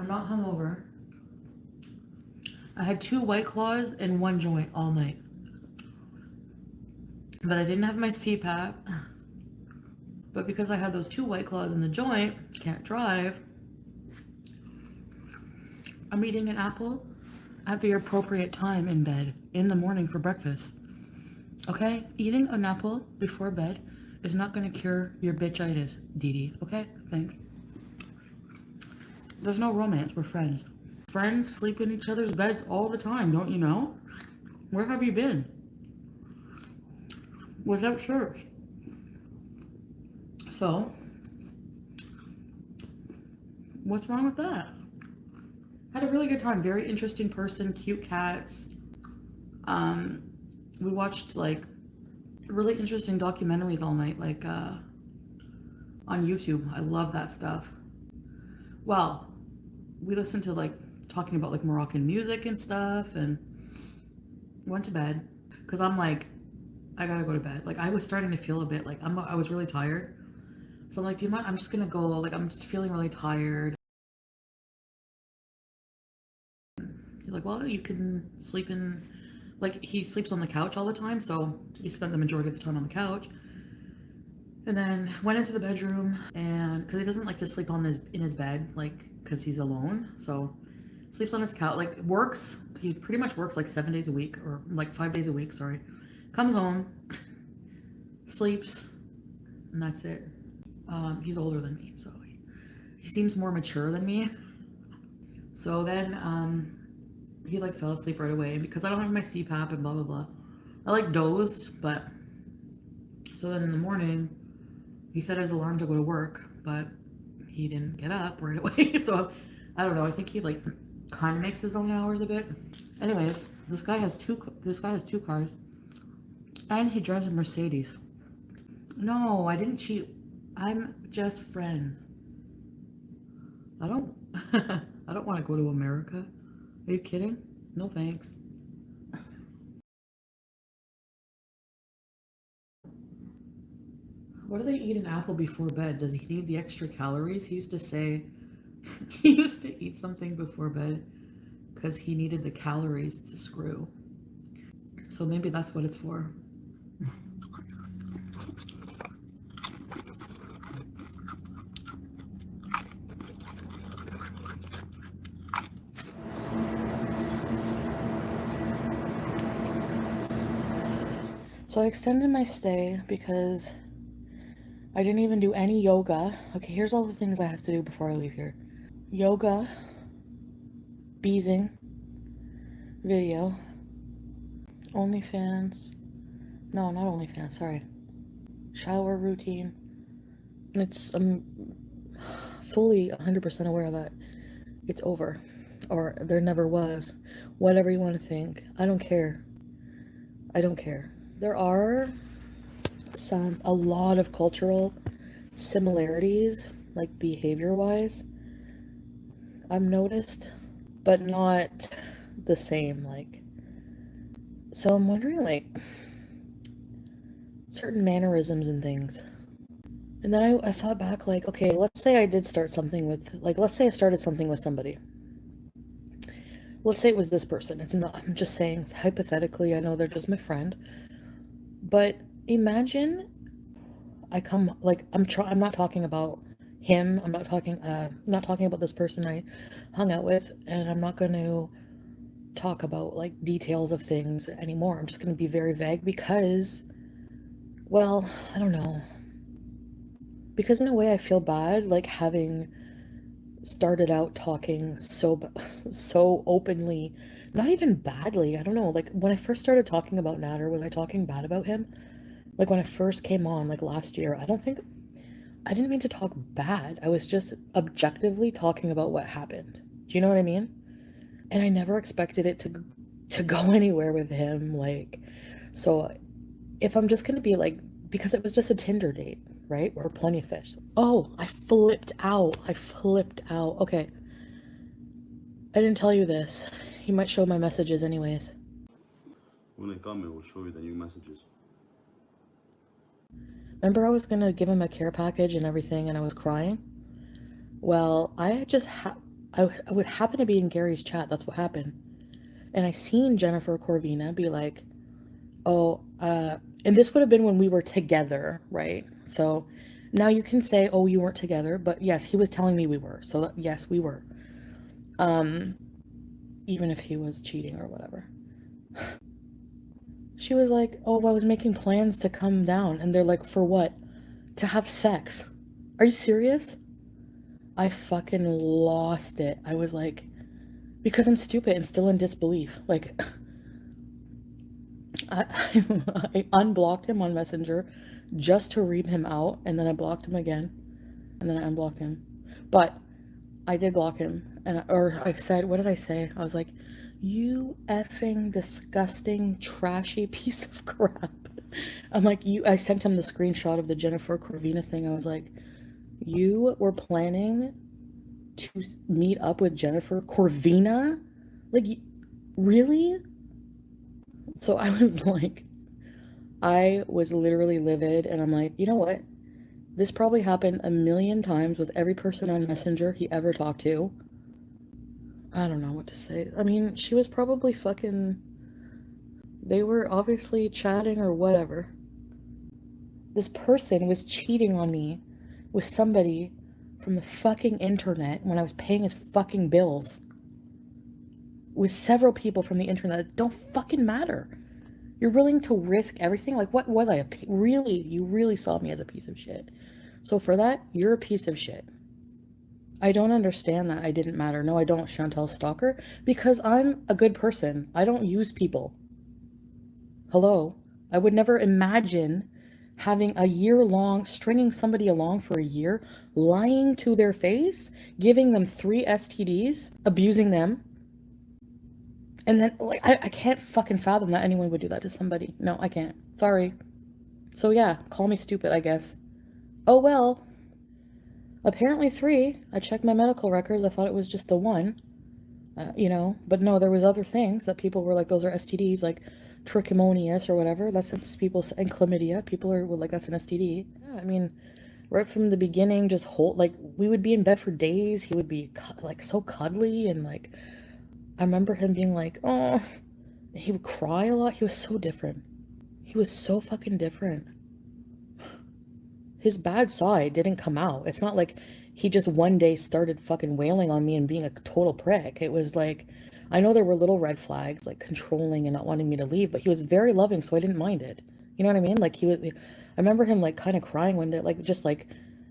I'm not hungover. I had 2 White Claws and 1 joint all night. But I didn't have my CPAP. But because I had those 2 White Claws in the joint, can't drive, I'm eating an apple at the appropriate time in bed, in the morning for breakfast. Okay? Eating an apple before bed is not going to cure your bitchitis, Dee Dee. Okay? Thanks. There's no romance. We're friends. Friends sleep in each other's beds all the time, don't you know? Where have you been? Without church. So, what's wrong with that? Had a really good time. Very interesting person, cute cats. We watched like really interesting documentaries all night, like on YouTube. I love that stuff. Well, we listened to like talking about like Moroccan music and stuff, and went to bed because I'm like, I gotta go to bed. Like I was starting to feel a bit like I was really tired. So I'm like, do you mind? I'm just gonna go. Like I'm just feeling really tired. He's like, well, you can sleep in. Like he sleeps on the couch all the time, so he spent the majority of the time on the couch. And then went into the bedroom, and because he doesn't like to sleep on in his bed, like because he's alone, so sleeps on his couch. Like works. He pretty much works like 7 days a week, or like 5 days a week. Sorry. Comes home, sleeps, and that's it. He's older than me, so he seems more mature than me. So then he like fell asleep right away because I don't have my CPAP and blah blah blah. I like dozed, but so then in the morning he set his alarm to go to work, but he didn't get up right away. So I don't know. I think he like kind of makes his own hours a bit. Anyways, this guy has two cars, and he drives a Mercedes. No, I didn't cheat. I'm just friends. I don't I don't want to go to America. Are you kidding? No thanks. What do they eat an apple before bed? Does he need the extra calories? He used to say he used to eat something before bed because he needed the calories to screw. So maybe that's what it's for. So I extended my stay because I didn't even do any yoga. Okay, here's all the things I have to do before I leave here. Yoga, beezing, video, OnlyFans. No, not OnlyFans, sorry. Shower routine. I'm fully 100% aware that it's over. Or there never was. Whatever you want to think. I don't care. I don't care. There are a lot of cultural similarities, like behavior-wise, I've noticed, but not the same, like, so I'm wondering, like, certain mannerisms and things. And then I thought back, like, okay, let's say I did start something with, like, let's say I started something with somebody. Let's say it was this person. It's not, I'm just saying, hypothetically, I know they're just my friend. But imagine I'm not talking about him. I'm not talking about this person I hung out with, and I'm not going to talk about like details of things anymore. I'm just going to be very vague because, well, I don't know. Because in a way I feel bad, like having started out talking so openly, not even badly. I don't know. Like when I first started talking about Natter, was I talking bad about him? Like when I first came on, like last year, I didn't mean to talk bad. I was just objectively talking about what happened. Do you know what I mean? And I never expected it to go anywhere with him. Like, so if I'm just gonna be like, because it was just a Tinder date, right? Or plenty of fish. Oh, I flipped out. Okay. I didn't tell you this. You might show my messages anyways. When they come, it will show you the new messages. Remember I was gonna give him a care package and everything and I was crying? Well, I would happen to be in Gary's chat. That's what happened. And I seen Jennifer Corvina be like, oh, and this would have been when we were together, right? So now you can say, oh, you weren't together, but yes, he was telling me we were. So yes, we were. Even if he was cheating or whatever. She was like, oh, I was making plans to come down. And they're like, for what? To have sex. Are you serious? I fucking lost it. I was like, because I'm stupid and still in disbelief. Like, I unblocked him on Messenger just to read him out, and then I blocked him again, and then I unblocked him. But I did block him, or I said, what did I say? I was like, you effing disgusting, trashy piece of crap. I'm like, I sent him the screenshot of the Jennifer Corvina thing. I was like, you were planning to meet up with Jennifer Corvina? Like, really? So I was like, I was literally livid, and I'm like, you know what? This probably happened a million times with every person on Messenger he ever talked to. I don't know what to say. I mean, she was probably fucking... They were obviously chatting or whatever. This person was cheating on me with somebody from the fucking internet when I was paying his fucking bills. With several people from the internet that don't fucking matter. You're willing to risk everything? Like, what was I? Really? You really saw me as a piece of shit. So for that, you're a piece of shit. I don't understand that I didn't matter. No, I don't, Chantel Stalker, because I'm a good person. I don't use people. Hello? I would never imagine having a year-long, stringing somebody along for a year, lying to their face, giving them 3 STDs, abusing them, and then, like, I can't fucking fathom that anyone would do that to somebody. No, I can't. Sorry. So yeah, call me stupid, I guess. Oh well. Apparently 3. I checked my medical records. I thought it was just the 1. You know, but no, there was other things that people were like, those are STDs, like trichomonias or whatever. That's people, and chlamydia. People are like, that's an STD. Yeah, I mean, right from the beginning, just like, we would be in bed for days. He would be like so cuddly, and like, I remember him being like, oh, he would cry a lot. He was so different. He was so fucking different. His bad side didn't come out. It's not like he just one day started fucking wailing on me and being a total prick. It was like, I know there were little red flags, like controlling and not wanting me to leave, but he was very loving, so I didn't mind it. You know what I mean? Like, I remember him like kind of crying one day, like just like,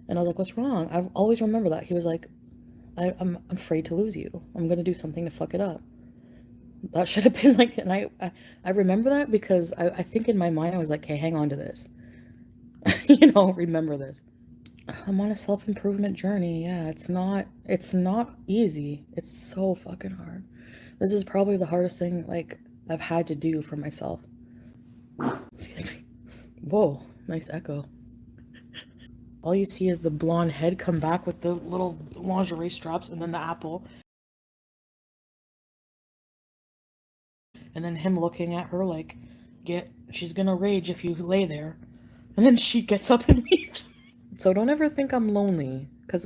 and I was like, what's wrong? I always remember that. He was like, I'm afraid to lose you. I'm gonna do something to fuck it up. That should have been like, and I remember that because I think in my mind I was like, hey, hang on to this. You know, remember this. I'm on a self-improvement journey. Yeah, it's not easy. It's so fucking hard. This is probably the hardest thing like I've had to do for myself. Excuse me. Whoa, nice echo. All you see is the blonde head come back with the little lingerie straps and then the apple. And then him looking at her like, she's gonna rage if you lay there. And then she gets up and leaves. So don't ever think I'm lonely, because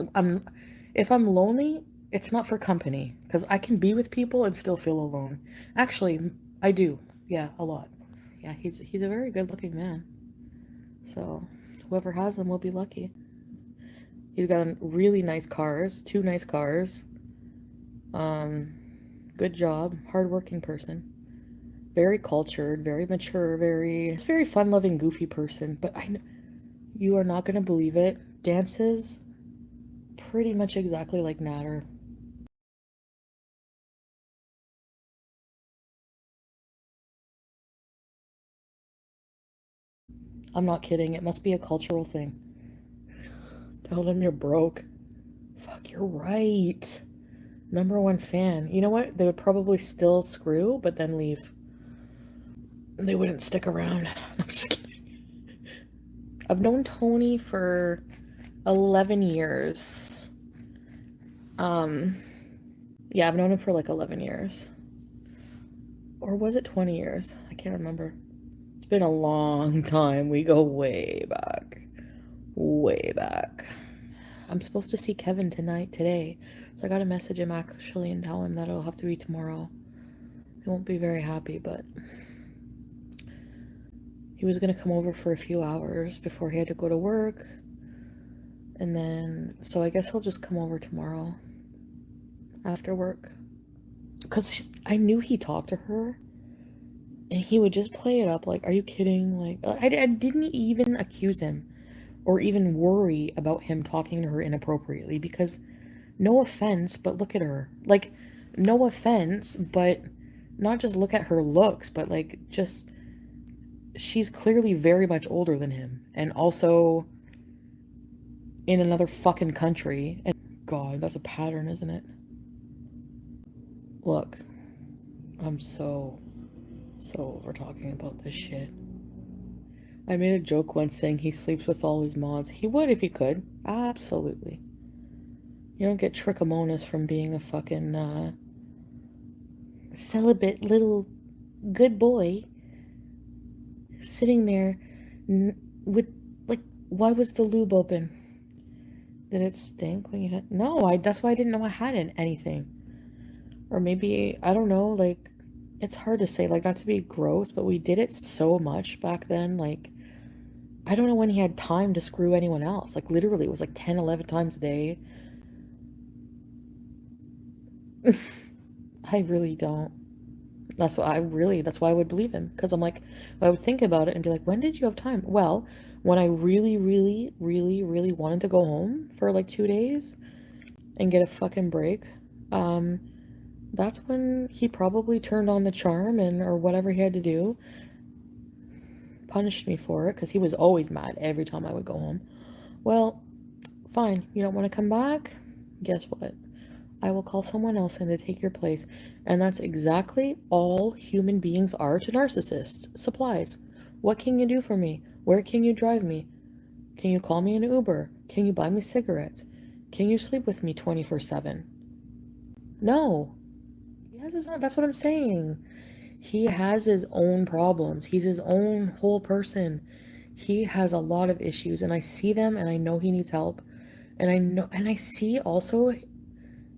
if I'm lonely, it's not for company, because I can be with people and still feel alone. Actually, I do. Yeah, a lot. Yeah, he's a very good looking man. So whoever has him will be lucky. He's got really nice cars, 2 nice cars. Good job, hardworking person. Very cultured, very mature, it's very fun-loving, goofy person. But you are not gonna believe it. Dances pretty much exactly like Natter. I'm not kidding. It must be a cultural thing. Tell them you're broke. Fuck, you're right. #1 fan. You know what? They would probably still screw, but then leave. They wouldn't stick around. I'm just kidding. I've known Tony for 11 years. Yeah, I've known him for like 11 years. Or was it 20 years? I can't remember. It's been a long time. We go way back. Way back. I'm supposed to see Kevin today. So I gotta message him actually and tell him that it'll have to be tomorrow. He won't be very happy, but he was gonna come over for a few hours before he had to go to work. And then, so I guess he'll just come over tomorrow after work. Because I knew he talked to her. And he would just play it up like, are you kidding? Like, I didn't even accuse him or even worry about him talking to her inappropriately because no offense, but look at her. Like, no offense, but not just look at her looks, but like, just, she's clearly very much older than him and also in another fucking country. And God, that's a pattern, isn't it? Look, I'm so over talking about this shit. I made a joke once saying he sleeps with all his mods. He would if he could. Absolutely. You don't get trichomonas from being a fucking celibate little good boy sitting there with, like, why was the lube open? Did it stink when you had... No, that's why I didn't know I had anything. Or maybe, I don't know, like, it's hard to say, like, not to be gross, but we did it so much back then, like, I don't know when he had time to screw anyone else. Like, literally, it was like 10, 11 times a day. I really don't. That's why I would believe him. Because I'm like, I would think about it and be like, when did you have time? Well, when I really, really, really, really wanted to go home for like 2 days and get a fucking break, that's when he probably turned on the charm or whatever he had to do. Punished me for it because he was always mad every time I would go home. Well, fine. You don't want to come back? Guess what? I will call someone else in to take your place. And that's exactly all human beings are to narcissists. Supplies. What can you do for me? Where can you drive me? Can you call me an Uber? Can you buy me cigarettes? Can you sleep with me 24/7? No. Yes, it's not. That's what I'm saying. He has his own problems. He's his own whole person. He has a lot of issues, and I see them, and I know he needs help. And I see also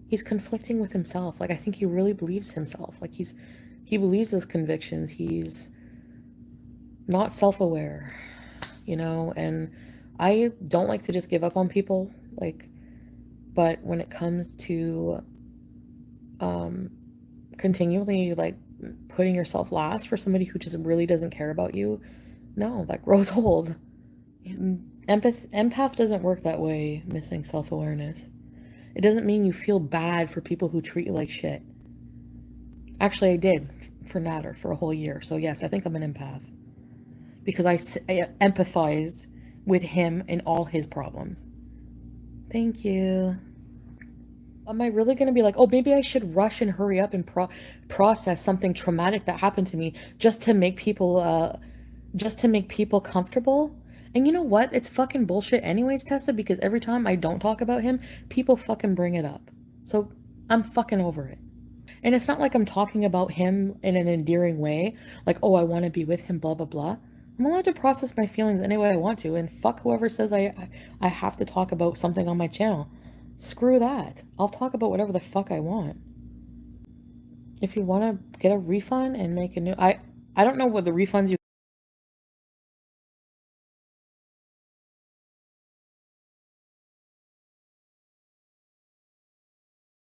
he's conflicting with himself. Like, I think he really believes himself. Like, he believes his convictions. He's not self-aware, and I don't like to just give up on people, like, but when it comes to continually, like, putting yourself last for somebody who just really doesn't care about you, no, that grows old. Empath doesn't work that way, missing self-awareness. It doesn't mean you feel bad for people who treat you like shit. Actually, I did for Natter for a whole year. So yes, I think I'm an empath. Because I empathized with him and all his problems. Thank you. Am I really going to be like, oh, maybe I should rush and hurry up and process something traumatic that happened to me just to make people comfortable? And you know what? It's fucking bullshit anyways, Tessa, because every time I don't talk about him, people fucking bring it up. So I'm fucking over it. And it's not like I'm talking about him in an endearing way, like, oh, I want to be with him, blah, blah, blah. I'm allowed to process my feelings any way I want to, and fuck whoever says I have to talk about something on my channel. Screw that. I'll talk about whatever the fuck I want. If you want to get a refund and make a new... I don't know what the refunds you